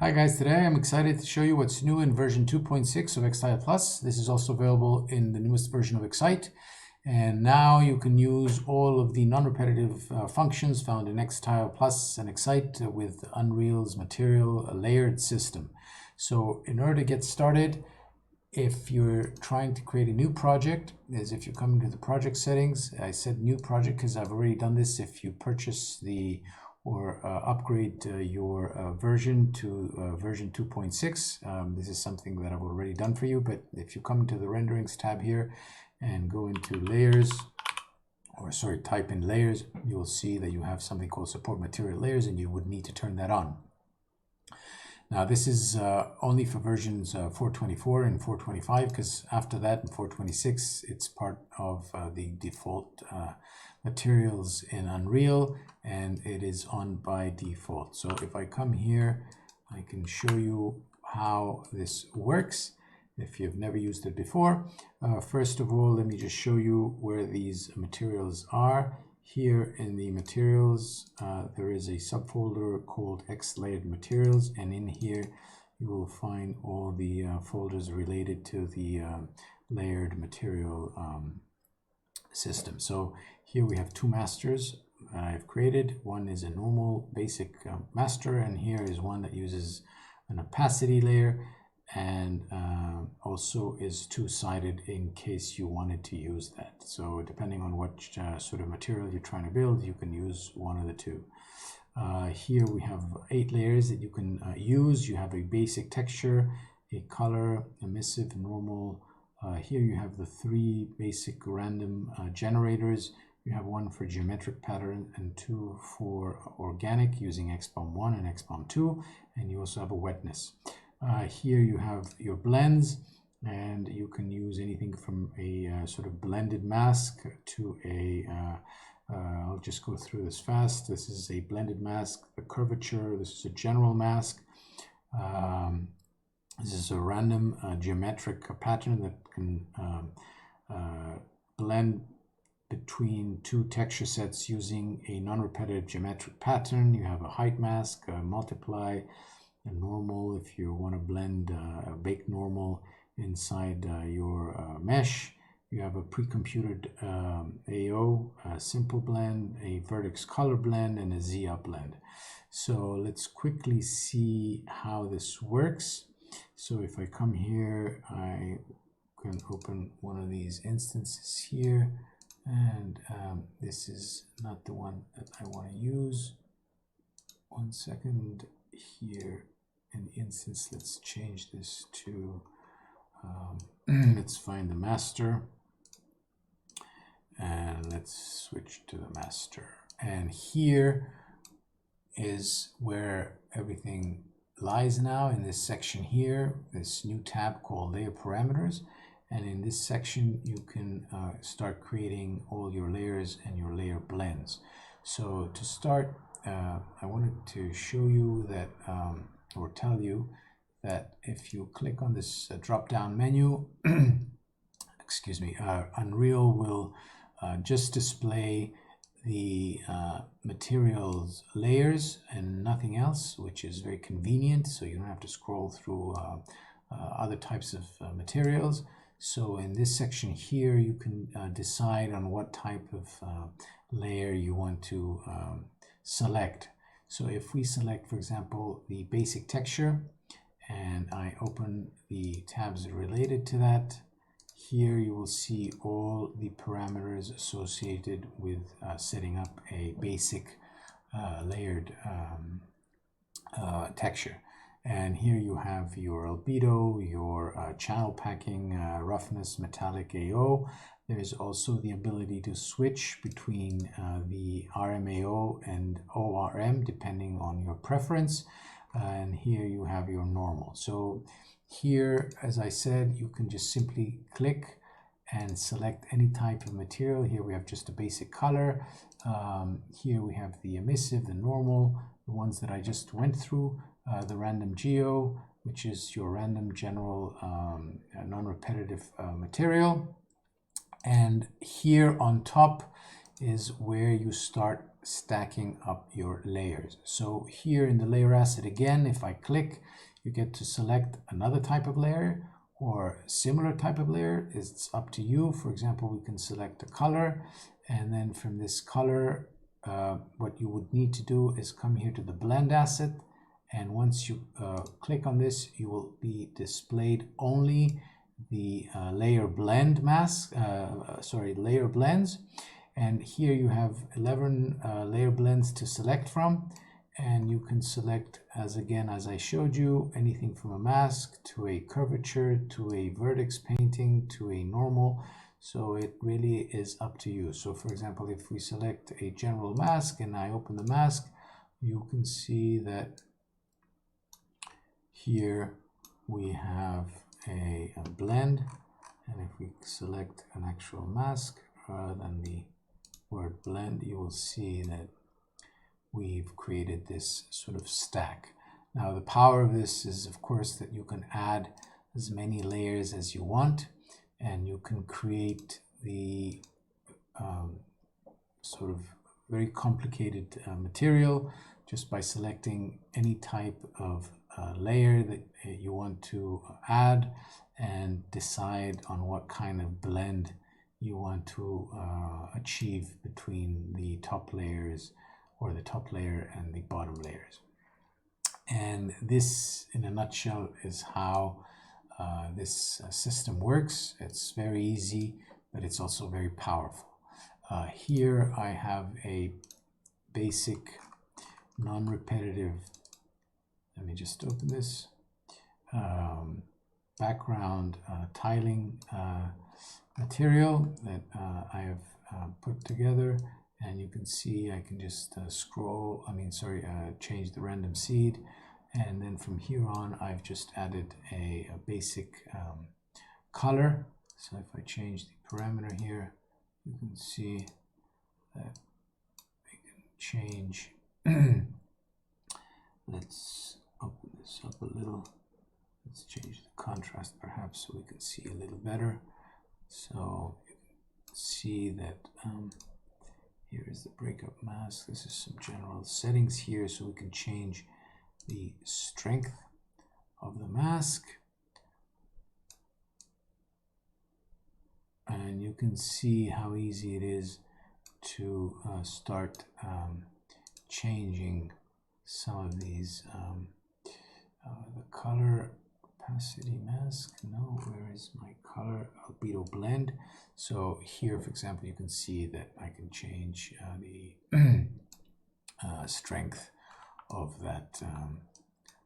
Hi guys, today I'm excited to show you what's new in version 2.6 of Extile Plus. This is also available in the newest version of Exsite. And now you can use all of the non-repetitive functions found in Extile Plus and Exsite with Unreal's material layered system. So in order to get started, if you're trying to create a new project, as if you come into the project settings, I said new project because I've already done this. If you purchase or upgrade your version to version 2.6, this is something that I've already done for you. But if you come into the renderings tab here and go into layers, type in layers, you will see that you have something called support material layers, and you would need to turn that on. Now this is only for versions 4.24 and 4.25, because after that in 4.26 it's part of the default materials in Unreal, and it is on by default. So if I come here, I can show you how this works if you've never used it before. First of all, let me just show you where these materials are. Here in the materials, there is a subfolder called X-Layered Materials, and in here you will find all the folders related to the layered material system. So here we have two masters I've created. One is a normal basic master, and here is one that uses an opacity layer, and also is two-sided in case you wanted to use that. So depending on what sort of material you're trying to build, you can use one of the two. Here we have 8 layers that you can use. You have a basic texture, a color, emissive, normal. Here you have the 3 basic random generators. You have 1 for geometric pattern and 2 for organic using XBOM1 and XBOM2, and you also have a wetness. Here you have your blends, and you can use anything from a sort of blended mask to a, I'll just go through this fast. This is a blended mask, the curvature, this is a general mask. This is a random geometric pattern that can blend between 2 texture sets using a non-repetitive geometric pattern. You have a height mask, a multiply, a normal if you want to blend a bake normal inside your mesh. You have a pre-computed AO, a simple blend, a vertex color blend, and a ZIA blend. So let's quickly see how this works. So if I come here, I can open one of these instances here, and this is not the one that I want to use. One second. Here in the instance, let's change this to let's find the master, and let's switch to the master. And here is where everything lies now, in this section here, this new tab called layer parameters. And in this section you can start creating all your layers and your layer blends. So to start, I wanted to show you that or tell you that if you click on this drop down menu, excuse me, Unreal will just display the materials layers and nothing else, which is very convenient, so you don't have to scroll through other types of materials. So in this section here, you can decide on what type of layer you want to select. So if we select, for example, the basic texture, and I open the tabs related to that, here you will see all the parameters associated with setting up a basic layered texture. And here you have your albedo, your channel packing, roughness, metallic AO. There's also the ability to switch between the RMAO and ORM depending on your preference. And here you have your normal. So here, as I said, you can just simply click and select any type of material. Here we have just a basic color. Here we have the emissive, the normal, the ones that I just went through, the random geo, which is your random general non-repetitive material. And here on top is where you start stacking up your layers. So here in the layer asset again, if I click, you get to select another type of layer or similar type of layer. It's up to you. For example, we can select a color, and then from this color, what you would need to do is come here to the blend asset, and once you click on this, you will be displayed only the layer blend mask, layer blends. And here you have 11 layer blends to select from, and you can select, as I showed you, anything from a mask to a curvature to a vertex painting to a normal. So it really is up to you. So for example, if we select a general mask and I open the mask, you can see that here we have a blend, and if we select an actual mask rather than the word blend, you will see that we've created this sort of stack. Now the power of this is, of course, that you can add as many layers as you want, and you can create the sort of very complicated material just by selecting any type of layer that you want to add and decide on what kind of blend you want to achieve between the top layers, or the top layer and the bottom layers. And this, in a nutshell, is how this system works. It's very easy, but it's also very powerful. Here I have a basic non-repetitive, let me just open this, background tiling material that I have put together, and you can see I can just change the random seed, and then from here on I've just added a basic color. So if I change the parameter here, you can see that we can change let's open this up a little. Let's change the contrast perhaps so we can see a little better. So you can see that here is the breakup mask. This is some general settings here, so we can change the strength of the mask. And you can see how easy it is to start changing some of these. The color opacity mask, no, where is my color albedo blend? So here, for example, you can see that I can change the strength of that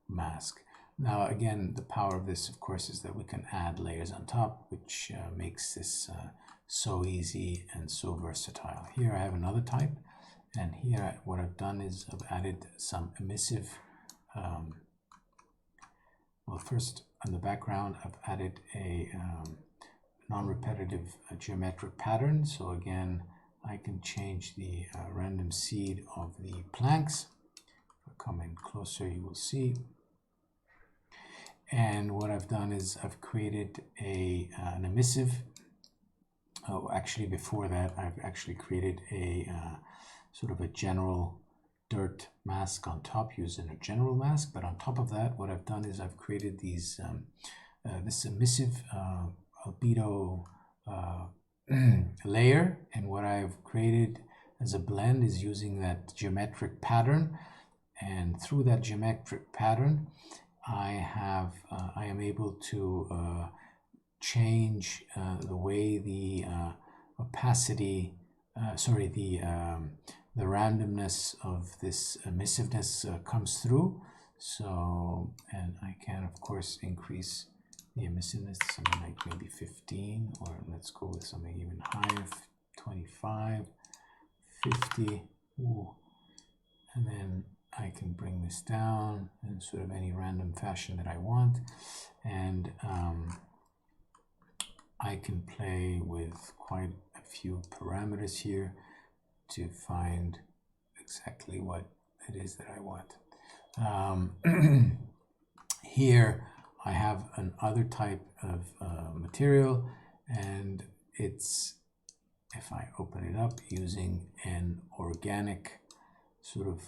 mask. Now again, the power of this, of course, is that we can add layers on top, which makes this so easy and so versatile. Here I have another type, and here what I've done is I've added some emissive, well, first on the background I've added a non-repetitive geometric pattern. So again, I can change the random seed of the planks. If I come in closer, you will see. And what I've done is I've created an emissive. Oh, actually before that, I've actually created a sort of a general dirt mask on top using a general mask. But on top of that, what I've done is I've created these this emissive albedo layer, and what I've created as a blend is using that geometric pattern, and through that geometric pattern I am able to change the way the opacity, the randomness of this emissiveness comes through. So, and I can of course increase the emissiveness, something like maybe 15, or let's go with something even higher, 25, 50. Ooh. And then I can bring this down in sort of any random fashion that I want, and I can play with quite a few parameters here to find exactly what it is that I want. Here I have another type of material, and it's, if I open it up using an organic sort of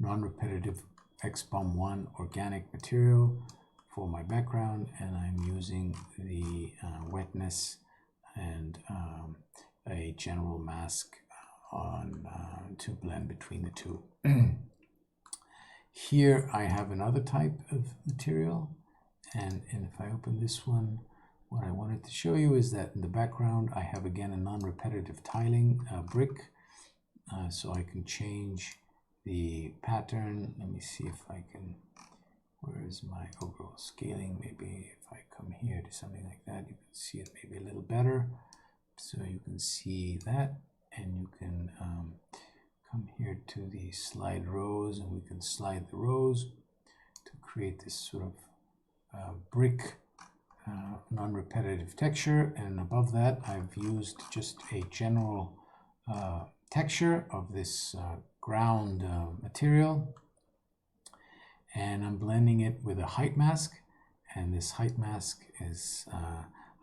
non-repetitive XBOM1 organic material for my background, and I'm using the wetness and a general mask on to blend between the two. Here I have another type of material, and if I open this one, what I wanted to show you is that in the background I have again a non-repetitive tiling brick, so I can change the pattern. Let me see if I can, where is my overall scaling? Maybe if I come here to something like that, you can see it maybe a little better. So you can see that, and you can come here to the slide rows, and we can slide the rows to create this sort of brick non-repetitive texture. And above that I've used just a general texture of this ground material, and I'm blending it with a height mask. And this height mask is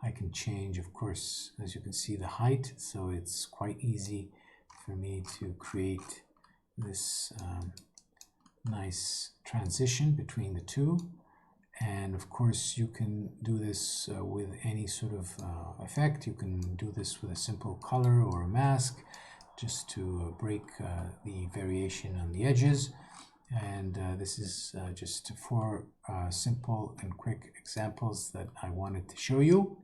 I can change, of course, as you can see, the height, so it's quite easy for me to create this nice transition between the two. And of course you can do this with any sort of effect. You can do this with a simple color or a mask, just to break the variation on the edges. And this is just 4 simple and quick examples that I wanted to show you.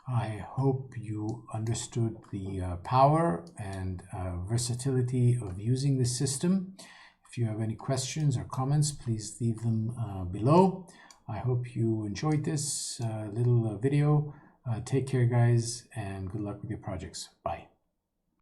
I hope you understood the power and versatility of using this system. If you have any questions or comments, please leave them below. I hope you enjoyed this little video. Take care, guys, and good luck with your projects. Bye.